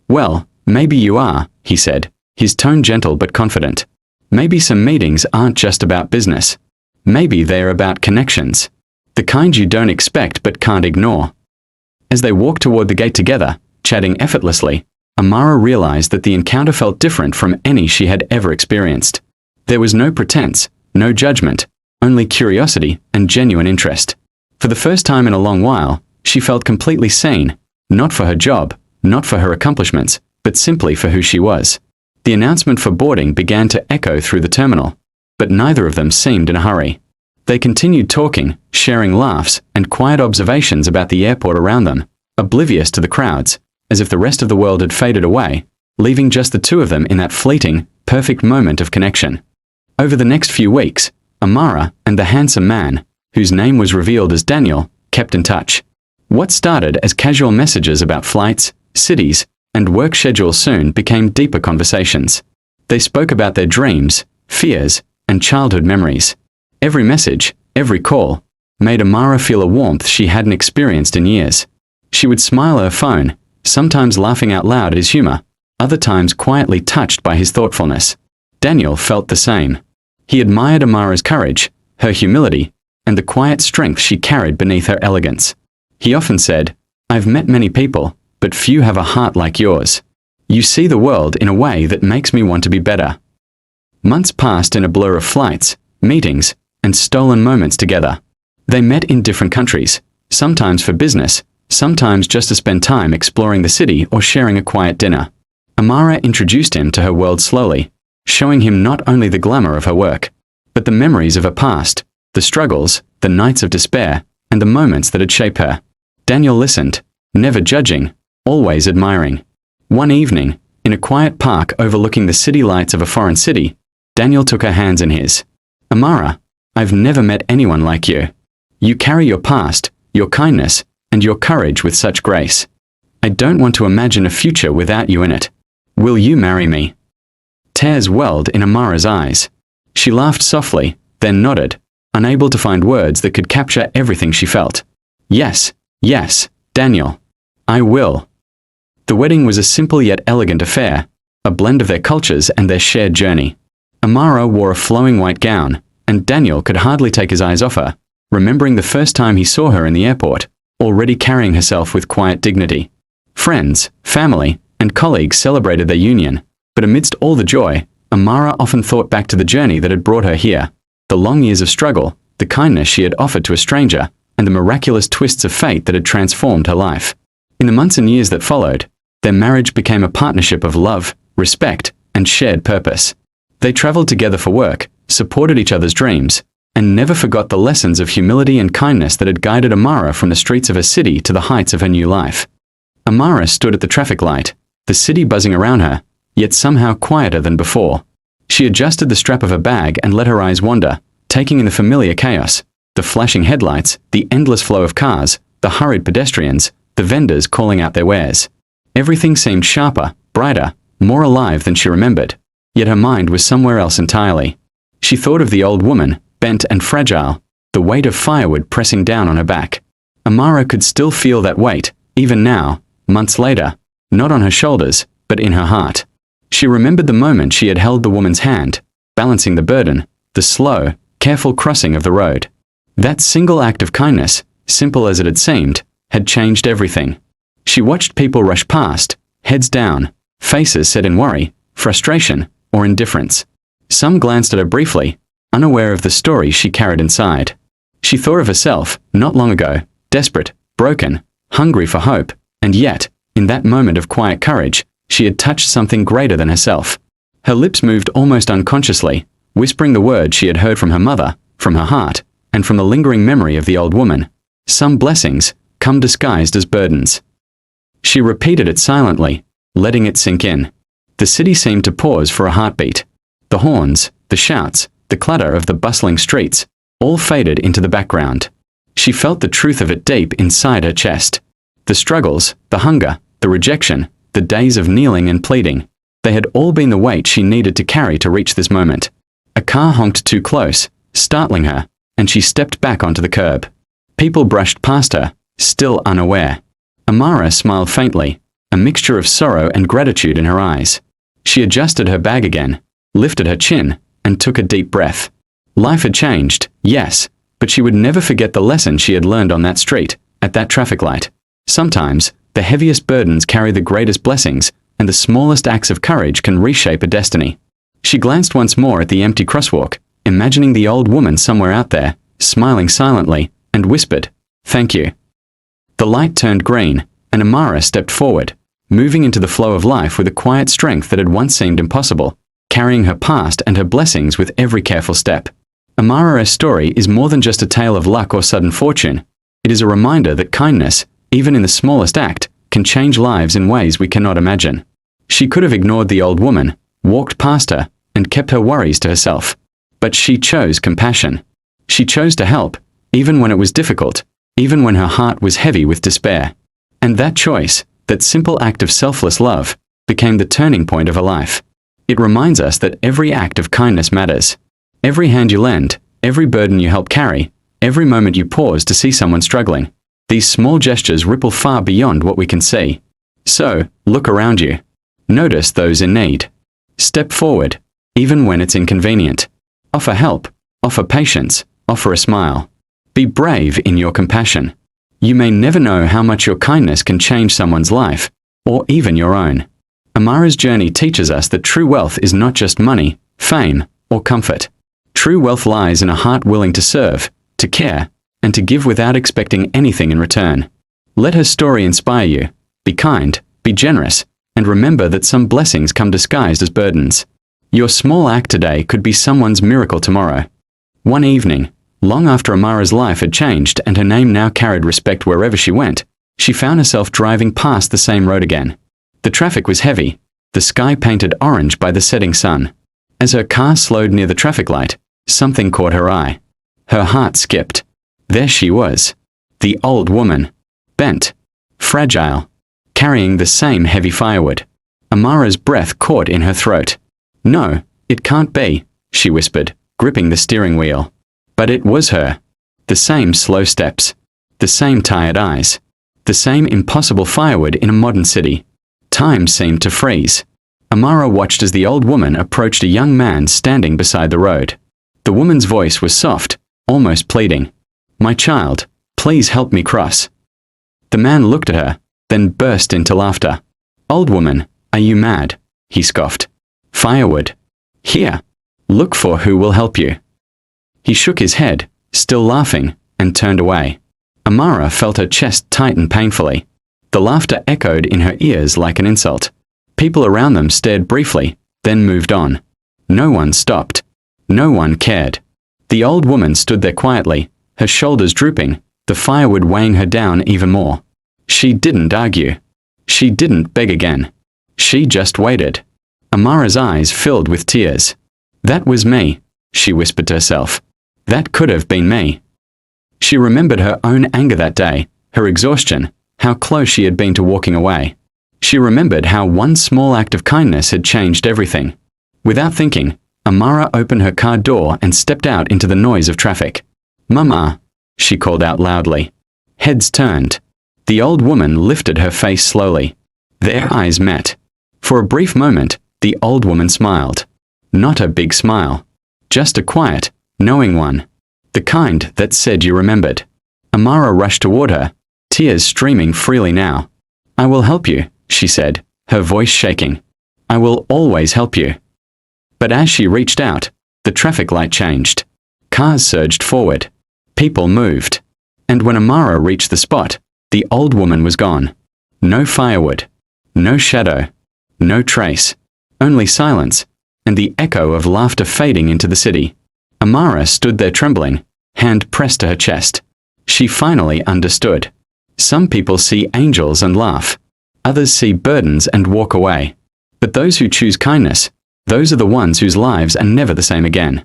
"Well, maybe you are," he said, his tone gentle but confident. "Maybe some meetings aren't just about business. Maybe they're about connections. The kind you don't expect but can't ignore." As they walked toward the gate together, chatting effortlessly, Amara realized that the encounter felt different from any she had ever experienced. There was no pretense, no judgment, only curiosity and genuine interest. For the first time in a long while, she felt completely seen, not for her job, not for her accomplishments, but simply for who she was. The announcement for boarding began to echo through the terminal, but neither of them seemed in a hurry. They continued talking, sharing laughs and quiet observations about the airport around them, oblivious to the crowds, as if the rest of the world had faded away, leaving just the two of them in that fleeting, perfect moment of connection. Over the next few weeks, Amara and the handsome man, whose name was revealed as Daniel, kept in touch. What started as casual messages about flights, cities, and work schedules soon became deeper conversations. They spoke about their dreams, fears, and childhood memories. Every message, every call, made Amara feel a warmth she hadn't experienced in years. She would smile at her phone, sometimes laughing out loud at his humor, other times quietly touched by his thoughtfulness. Daniel felt the same. He admired Amara's courage, her humility, and the quiet strength she carried beneath her elegance. He often said, "I've met many people, but few have a heart like yours. You see the world in a way that makes me want to be better." Months passed in a blur of flights, meetings, and stolen moments together. They met in different countries, sometimes for business, sometimes just to spend time exploring the city or sharing a quiet dinner. Amara introduced him to her world slowly, showing him not only the glamour of her work, but the memories of her past, the struggles, the nights of despair, and the moments that had shaped her. Daniel listened, never judging, always admiring. One evening, in a quiet park overlooking the city lights of a foreign city, Daniel took her hands in his. "Amara, I've never met anyone like you. You carry your past, your kindness, and your courage with such grace. I don't want to imagine a future without you in it. Will you marry me?" Tears welled in Amara's eyes. She laughed softly, then nodded, unable to find words that could capture everything she felt. "Yes, yes, Daniel. I will." The wedding was a simple yet elegant affair, a blend of their cultures and their shared journey. Amara wore a flowing white gown, and Daniel could hardly take his eyes off her, remembering the first time he saw her in the airport, already carrying herself with quiet dignity. Friends, family, and colleagues celebrated their union, but amidst all the joy, Amara often thought back to the journey that had brought her here, the long years of struggle, the kindness she had offered to a stranger, and the miraculous twists of fate that had transformed her life. In the months and years that followed, their marriage became a partnership of love, respect, and shared purpose. They traveled together for work, supported each other's dreams, and never forgot the lessons of humility and kindness that had guided Amara from the streets of her city to the heights of her new life. Amara stood at the traffic light, the city buzzing around her, yet somehow quieter than before. She adjusted the strap of her bag and let her eyes wander, taking in the familiar chaos, the flashing headlights, the endless flow of cars, the hurried pedestrians, the vendors calling out their wares. Everything seemed sharper, brighter, more alive than she remembered, yet her mind was somewhere else entirely. She thought of the old woman, bent and fragile, the weight of firewood pressing down on her back. Amara could still feel that weight, even now, months later, not on her shoulders, but in her heart. She remembered the moment she had held the woman's hand, balancing the burden, the slow, careful crossing of the road. That single act of kindness, simple as it had seemed, had changed everything. She watched people rush past, heads down, faces set in worry, frustration, or indifference. Some glanced at her briefly, unaware of the story she carried inside. She thought of herself, not long ago, desperate, broken, hungry for hope, and yet, in that moment of quiet courage, she had touched something greater than herself. Her lips moved almost unconsciously, whispering the words she had heard from her mother, from her heart, and from the lingering memory of the old woman. Some blessings come disguised as burdens. She repeated it silently, letting it sink in. The city seemed to pause for a heartbeat. The horns, the shouts, the clatter of the bustling streets, all faded into the background. She felt the truth of it deep inside her chest. The struggles, the hunger, the rejection, the days of kneeling and pleading, they had all been the weight she needed to carry to reach this moment. A car honked too close, startling her, and she stepped back onto the curb. People brushed past her, still unaware. Amara smiled faintly, a mixture of sorrow and gratitude in her eyes. She adjusted her bag again, lifted her chin, and took a deep breath. Life had changed, yes, but she would never forget the lesson she had learned on that street, at that traffic light. Sometimes, the heaviest burdens carry the greatest blessings, and the smallest acts of courage can reshape a destiny. She glanced once more at the empty crosswalk, imagining the old woman somewhere out there, smiling silently, and whispered, "Thank you." The light turned green, and Amara stepped forward, moving into the flow of life with a quiet strength that had once seemed impossible, carrying her past and her blessings with every careful step. Amara's story is more than just a tale of luck or sudden fortune. It is a reminder that kindness, even in the smallest act, can change lives in ways we cannot imagine. She could have ignored the old woman, walked past her, and kept her worries to herself. But she chose compassion. She chose to help, even when it was difficult, even when her heart was heavy with despair. And that choice, that simple act of selfless love, became the turning point of her life. It reminds us that every act of kindness matters. Every hand you lend, every burden you help carry, every moment you pause to see someone struggling. These small gestures ripple far beyond what we can see. So, look around you. Notice those in need. Step forward, even when it's inconvenient. Offer help, offer patience, offer a smile. Be brave in your compassion. You may never know how much your kindness can change someone's life, or even your own. Amara's journey teaches us that true wealth is not just money, fame, or comfort. True wealth lies in a heart willing to serve, to care, and to give without expecting anything in return. Let her story inspire you. Be kind, be generous, and remember that some blessings come disguised as burdens. Your small act today could be someone's miracle tomorrow. One evening, long after Amara's life had changed and her name now carried respect wherever she went, she found herself driving past the same road again. The traffic was heavy, the sky painted orange by the setting sun. As her car slowed near the traffic light, something caught her eye. Her heart skipped. There she was, the old woman, bent, fragile, carrying the same heavy firewood. Amara's breath caught in her throat. "No, it can't be," she whispered, gripping the steering wheel. But it was her. The same slow steps, the same tired eyes, the same impossible firewood in a modern city. Time seemed to freeze. Amara watched as the old woman approached a young man standing beside the road. The woman's voice was soft, almost pleading. "My child, please help me cross." The man looked at her, then burst into laughter. "Old woman, are you mad?" he scoffed. "Firewood. Here. Look for who will help you." He shook his head, still laughing, and turned away. Amara felt her chest tighten painfully. The laughter echoed in her ears like an insult. People around them stared briefly, then moved on. No one stopped. No one cared. The old woman stood there quietly, her shoulders drooping, the firewood weighing her down even more. She didn't argue. She didn't beg again. She just waited. Amara's eyes filled with tears. "That was me," she whispered to herself. "That could have been me." She remembered her own anger that day, her exhaustion, how close she had been to walking away. She remembered how one small act of kindness had changed everything. Without thinking, Amara opened her car door and stepped out into the noise of traffic. "Mama," she called out loudly. Heads turned. The old woman lifted her face slowly. Their eyes met. For a brief moment, the old woman smiled. Not a big smile. Just a quiet, knowing one. The kind that said you remembered. Amara rushed toward her, tears streaming freely now. "I will help you," she said, her voice shaking. "I will always help you." But as she reached out, the traffic light changed. Cars surged forward. People moved. And when Amara reached the spot, the old woman was gone. No firewood. No shadow. No trace. Only silence, and the echo of laughter fading into the city. Amara stood there trembling, hand pressed to her chest. She finally understood. Some people see angels and laugh. Others see burdens and walk away. But those who choose kindness, those are the ones whose lives are never the same again.